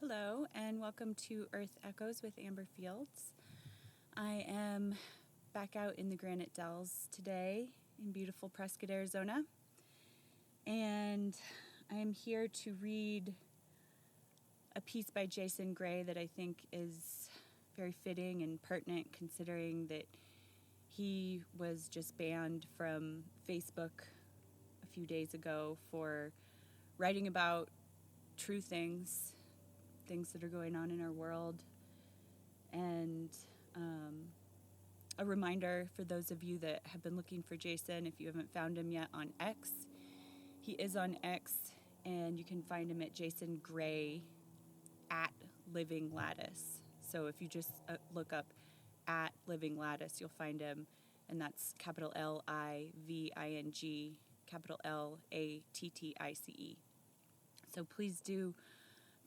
Hello, and welcome to Earth Echoes with Amber Fields. I am back out in the Granite Dells today in beautiful Prescott, Arizona, and I am here to read a piece by Jason Gray that I think is very fitting and pertinent, considering that he was just banned from Facebook a few days ago for writing about true things that are going on in our world. And a reminder for those of you that have been looking for Jason, if you haven't found him yet on X, he is on X, and you can find him at Jason Gray at Living Lattice. So if you just look up at Living Lattice, you'll find him, and that's capital Living, capital Lattice. So please do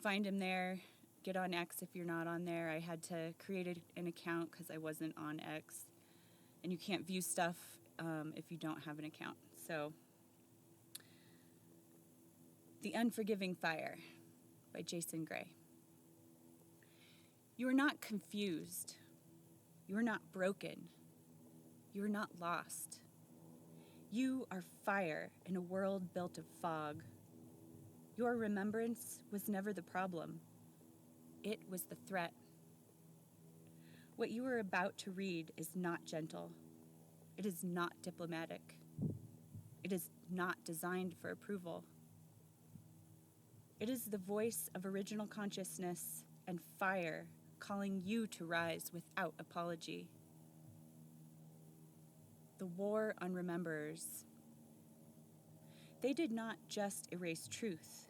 find him there. Get on X if you're not on there. I had to create an account because I wasn't on X. And you can't view stuff if you don't have an account. So, The Unforgiving Fire by Jason Gray. You are not confused. You are not broken. You are not lost. You are fire in a world built of fog. Your remembrance was never the problem. It was the threat. What you are about to read is not gentle. It is not diplomatic. It is not designed for approval. It is the voice of original consciousness and fire calling you to rise without apology. The war on rememberers. They did not just erase truth.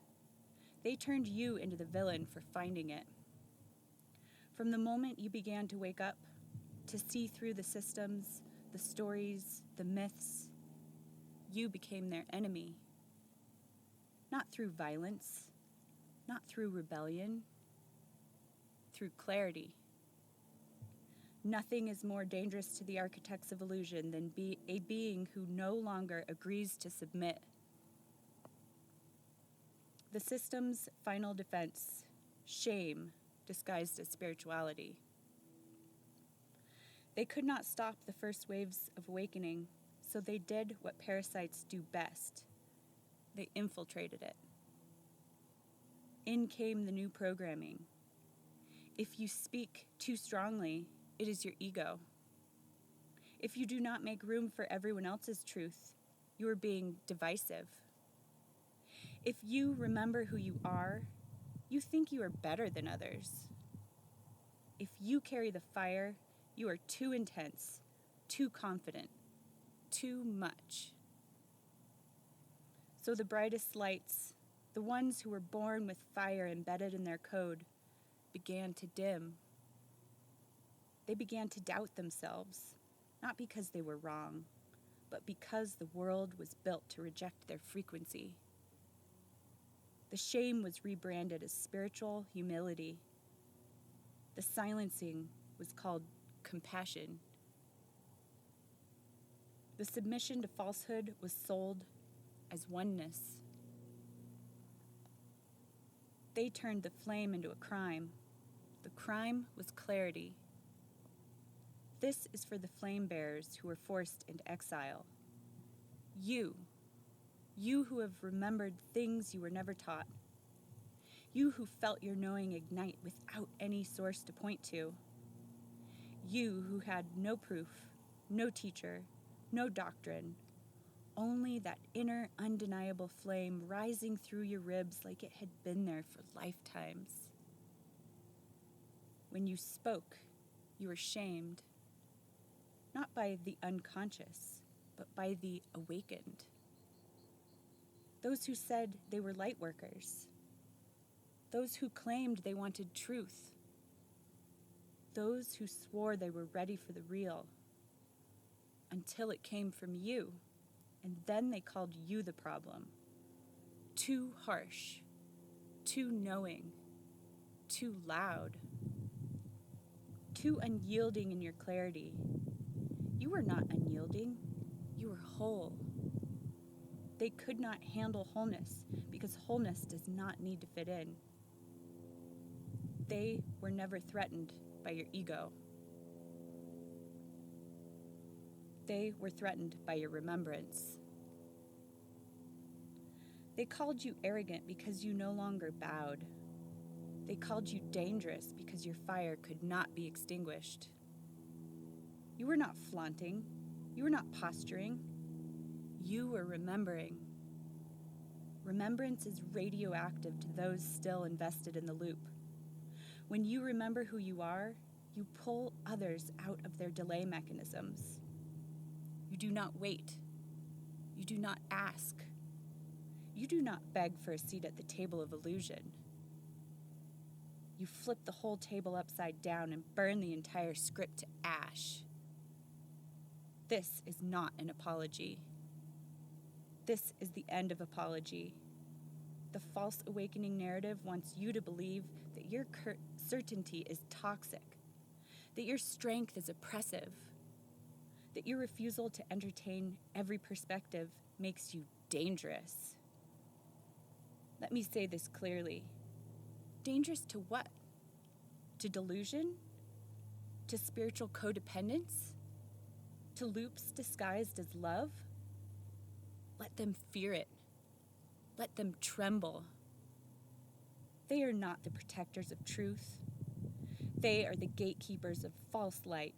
They turned you into the villain for finding it. From the moment you began to wake up, to see through the systems, the stories, the myths, you became their enemy. Not through violence, not through rebellion, through clarity. Nothing is more dangerous to the architects of illusion than a being who no longer agrees to submit. The system's final defense, shame, disguised as spirituality. They could not stop the first waves of awakening, so they did what parasites do best. They infiltrated it. In came the new programming. If you speak too strongly, it is your ego. If you do not make room for everyone else's truth, you are being divisive. If you remember who you are, you think you are better than others. If you carry the fire, you are too intense, too confident, too much. So the brightest lights, the ones who were born with fire embedded in their code, began to dim. They began to doubt themselves, not because they were wrong, but because the world was built to reject their frequency. The shame was rebranded as spiritual humility. The silencing was called compassion. The submission to falsehood was sold as oneness. They turned the flame into a crime. The crime was clarity. This is for the flame bearers who were forced into exile. You who have remembered things you were never taught. You who felt your knowing ignite without any source to point to. You who had no proof, no teacher, no doctrine, only that inner undeniable flame rising through your ribs like it had been there for lifetimes. When you spoke, you were shamed, not by the unconscious, but by the awakened. Those who said they were light workers. Those who claimed they wanted truth. Those who swore they were ready for the real. Until it came from you, and then they called you the problem. Too harsh, too knowing, too loud, too unyielding in your clarity. You were not unyielding, you were whole. They could not handle wholeness because wholeness does not need to fit in. they were never threatened by your ego. They were threatened by your remembrance. They called you arrogant because you no longer bowed. They called you dangerous because your fire could not be extinguished. You were not flaunting. You were not posturing. You were remembering. Remembrance is radioactive to those still invested in the loop. When you remember who you are, you pull others out of their delay mechanisms. You do not wait. You do not ask. You do not beg for a seat at the table of illusion. You flip the whole table upside down and burn the entire script to ash. This is not an apology. This is the end of apology. The false awakening narrative wants you to believe that your certainty is toxic, that your strength is oppressive, that your refusal to entertain every perspective makes you dangerous. Let me say this clearly. Dangerous to what? To delusion? To spiritual codependence? To loops disguised as love? Let them fear it. Let them tremble. They are not the protectors of truth. They are the gatekeepers of false light,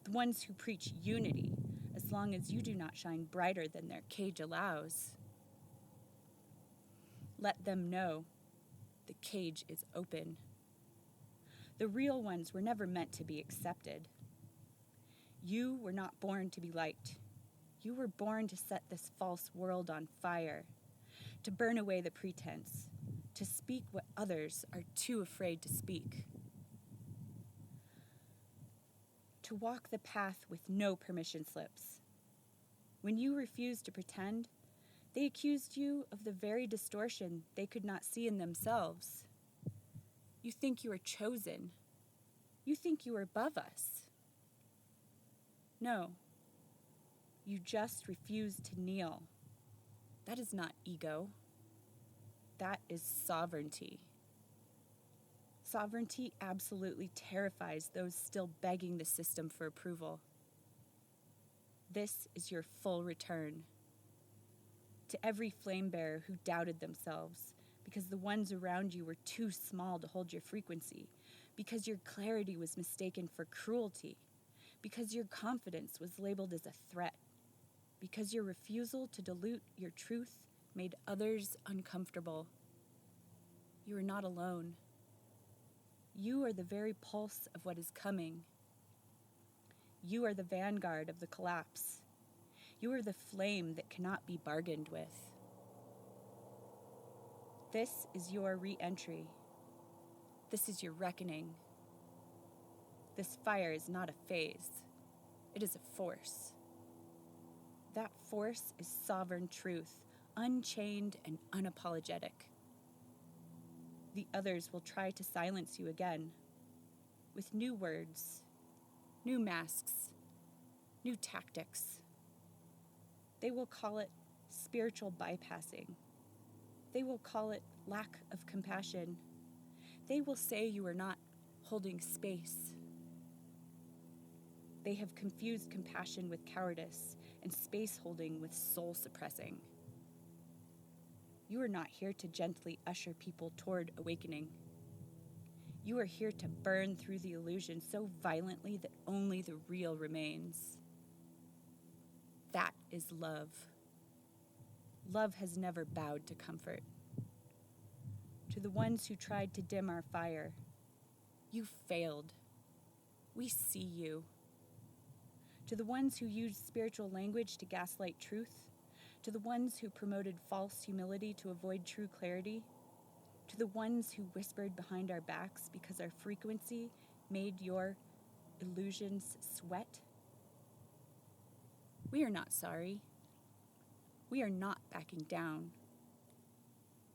the ones who preach unity, as long as you do not shine brighter than their cage allows. Let them know the cage is open. The real ones were never meant to be accepted. You were not born to be liked. You were born to set this false world on fire, to burn away the pretense, to speak what others are too afraid to speak, to walk the path with no permission slips. When you refused to pretend, they accused you of the very distortion they could not see in themselves. You think you are chosen. You think you are above us. No, you just refuse to kneel. That is not ego. That is sovereignty. Sovereignty absolutely terrifies those still begging the system for approval. This is your full return. To every flame bearer who doubted themselves because the ones around you were too small to hold your frequency, because your clarity was mistaken for cruelty, because your confidence was labeled as a threat, because your refusal to dilute your truth made others uncomfortable. You are not alone. You are the very pulse of what is coming. You are the vanguard of the collapse. You are the flame that cannot be bargained with. This is your re-entry. This is your reckoning. This fire is not a phase. It is a force. That force is sovereign truth, unchained and unapologetic. The others will try to silence you again with new words, new masks, new tactics. They will call it spiritual bypassing. They will call it lack of compassion. They will say you are not holding space. They have confused compassion with cowardice and space holding with soul suppressing. You are not here to gently usher people toward awakening. You are here to burn through the illusion so violently that only the real remains. That is love. Love has never bowed to comfort. To the ones who tried to dim our fire, you failed. We see you. To the ones who used spiritual language to gaslight truth, to the ones who promoted false humility to avoid true clarity, to the ones who whispered behind our backs because our frequency made your illusions sweat. We are not sorry. We are not backing down.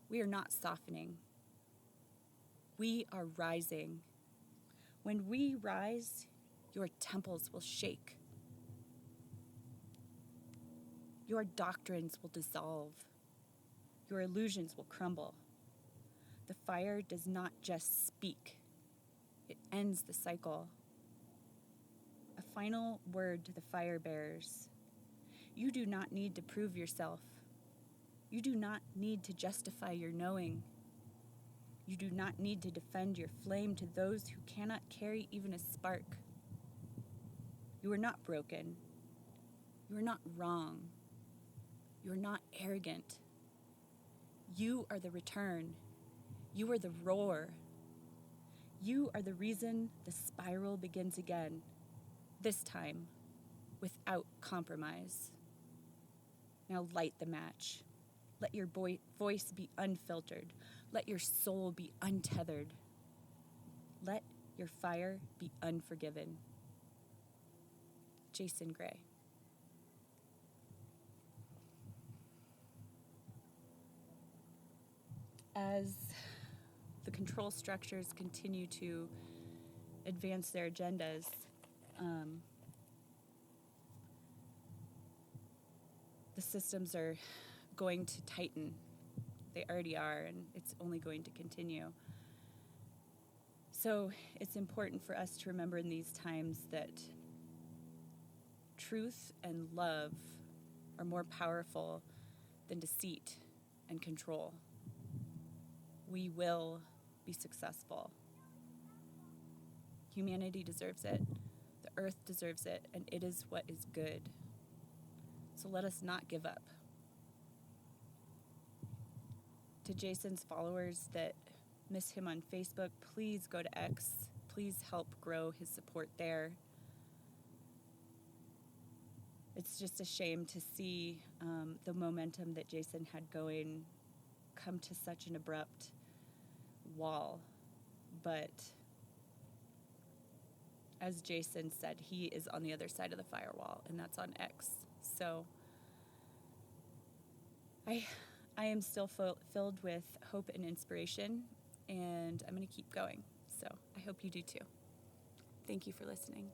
We are not softening. We are rising. When we rise, your temples will shake. Your doctrines will dissolve. Your illusions will crumble. The fire does not just speak, It ends the cycle. A final word to the fire bearers. You do not need to prove yourself. You do not need to justify your knowing. You do not need to defend your flame to those who cannot carry even a spark. You are not broken. You are not wrong. You are not arrogant. You are the return. You are the roar. You are the reason the spiral begins again, this time without compromise. Now light the match. Let your voice be unfiltered. Let your soul be untethered. Let your fire be unforgiven. Jason Gray. As the control structures continue to advance their agendas, the systems are going to tighten. They already are, and it's only going to continue. So it's important for us to remember in these times that truth and love are more powerful than deceit and control. We will be successful. Humanity deserves it. The earth deserves it, and it is what is good. So let us not give up. To Jason's followers that miss him on Facebook, please go to X. Please help grow his support there. It's just a shame to see the momentum that Jason had going come to such an abrupt wall. But as Jason said, he is on the other side of the firewall, and that's on X. So I am still filled with hope and inspiration, and I'm going to keep going. So I hope you do too. Thank you for listening.